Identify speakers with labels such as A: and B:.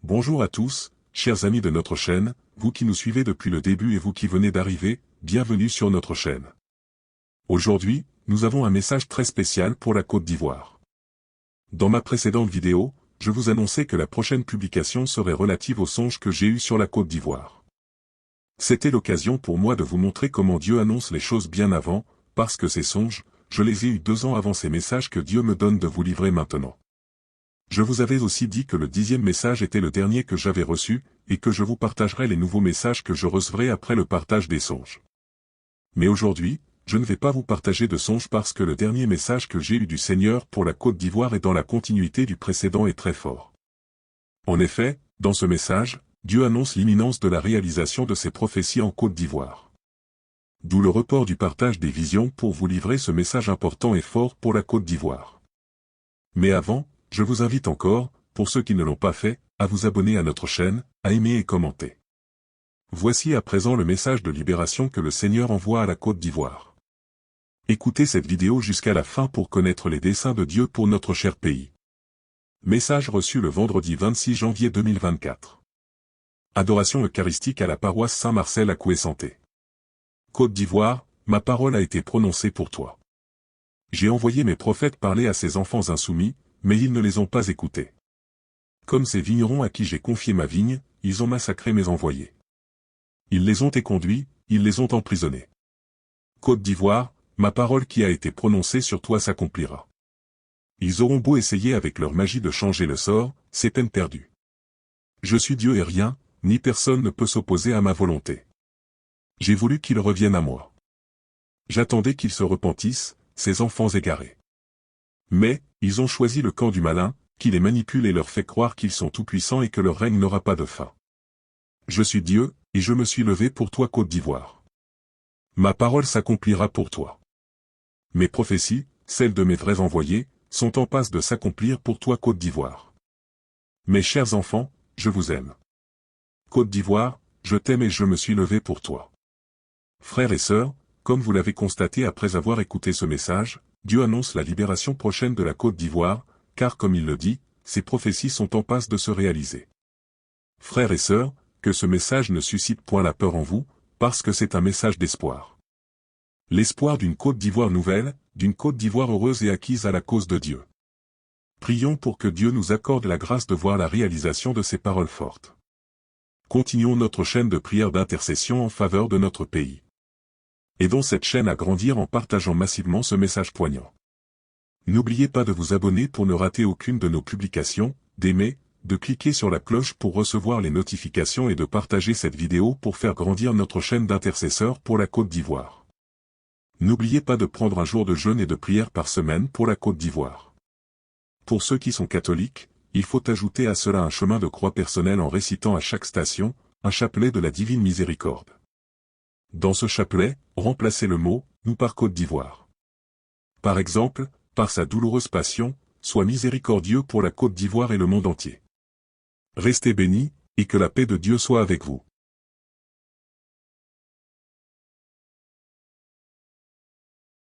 A: Bonjour à tous, chers amis de notre chaîne, vous qui nous suivez depuis le début et vous qui venez d'arriver, bienvenue sur notre chaîne. Aujourd'hui, nous avons un message très spécial pour la Côte d'Ivoire. Dans ma précédente vidéo, je vous annonçais que la prochaine publication serait relative aux songes que j'ai eus sur la Côte d'Ivoire. C'était l'occasion pour moi de vous montrer comment Dieu annonce les choses bien avant, parce que ces songes, je les ai eus 2 ans avant ces messages que Dieu me donne de vous livrer maintenant. Je vous avais aussi dit que le 10e message était le dernier que j'avais reçu, et que je vous partagerai les nouveaux messages que je recevrai après le partage des songes. Mais aujourd'hui, je ne vais pas vous partager de songes parce que le dernier message que j'ai eu du Seigneur pour la Côte d'Ivoire est dans la continuité du précédent et très fort. En effet, dans ce message, Dieu annonce l'imminence de la réalisation de ses prophéties en Côte d'Ivoire. D'où le report du partage des visions pour vous livrer ce message important et fort pour la Côte d'Ivoire. Mais avant, je vous invite encore, pour ceux qui ne l'ont pas fait, à vous abonner à notre chaîne, à aimer et commenter. Voici à présent le message de libération que le Seigneur envoie à la Côte d'Ivoire. Écoutez cette vidéo jusqu'à la fin pour connaître les desseins de Dieu pour notre cher pays. Message reçu le vendredi 26 janvier 2024. Adoration eucharistique à la paroisse Saint-Marcel à Koué-Santé. Côte d'Ivoire, ma parole a été prononcée pour toi. J'ai envoyé mes prophètes parler à ces enfants insoumis, mais ils ne les ont pas écoutés. Comme ces vignerons à qui j'ai confié ma vigne, ils ont massacré mes envoyés. Ils les ont éconduits, ils les ont emprisonnés. Côte d'Ivoire, ma parole qui a été prononcée sur toi s'accomplira. Ils auront beau essayer avec leur magie de changer le sort, c'est peine perdue. Je suis Dieu et rien, ni personne ne peut s'opposer à ma volonté. J'ai voulu qu'ils reviennent à moi. J'attendais qu'ils se repentissent, ces enfants égarés. Mais, ils ont choisi le camp du malin, qui les manipule et leur fait croire qu'ils sont tout-puissants et que leur règne n'aura pas de fin. Je suis Dieu, et je me suis levé pour toi Côte d'Ivoire. Ma parole s'accomplira pour toi. Mes prophéties, celles de mes vrais envoyés, sont en passe de s'accomplir pour toi Côte d'Ivoire. Mes chers enfants, je vous aime. Côte d'Ivoire, je t'aime et je me suis levé pour toi. Frères et sœurs, comme vous l'avez constaté après avoir écouté ce message, Dieu annonce la libération prochaine de la Côte d'Ivoire, car comme il le dit, ses prophéties sont en passe de se réaliser. Frères et sœurs, que ce message ne suscite point la peur en vous, parce que c'est un message d'espoir. L'espoir d'une Côte d'Ivoire nouvelle, d'une Côte d'Ivoire heureuse et acquise à la cause de Dieu. Prions pour que Dieu nous accorde la grâce de voir la réalisation de ces paroles fortes. Continuons notre chaîne de prière d'intercession en faveur de notre pays. Aidons cette chaîne à grandir en partageant massivement ce message poignant. N'oubliez pas de vous abonner pour ne rater aucune de nos publications, d'aimer, de cliquer sur la cloche pour recevoir les notifications et de partager cette vidéo pour faire grandir notre chaîne d'intercesseurs pour la Côte d'Ivoire. N'oubliez pas de prendre un jour de jeûne et de prière par semaine pour la Côte d'Ivoire. Pour ceux qui sont catholiques, il faut ajouter à cela un chemin de croix personnel en récitant à chaque station, un chapelet de la Divine Miséricorde. Dans ce chapelet, remplacez le mot « nous » par Côte d'Ivoire. Par exemple, par sa douloureuse passion, sois miséricordieux pour la Côte d'Ivoire et le monde entier. Restez bénis, et que la paix de Dieu soit avec vous.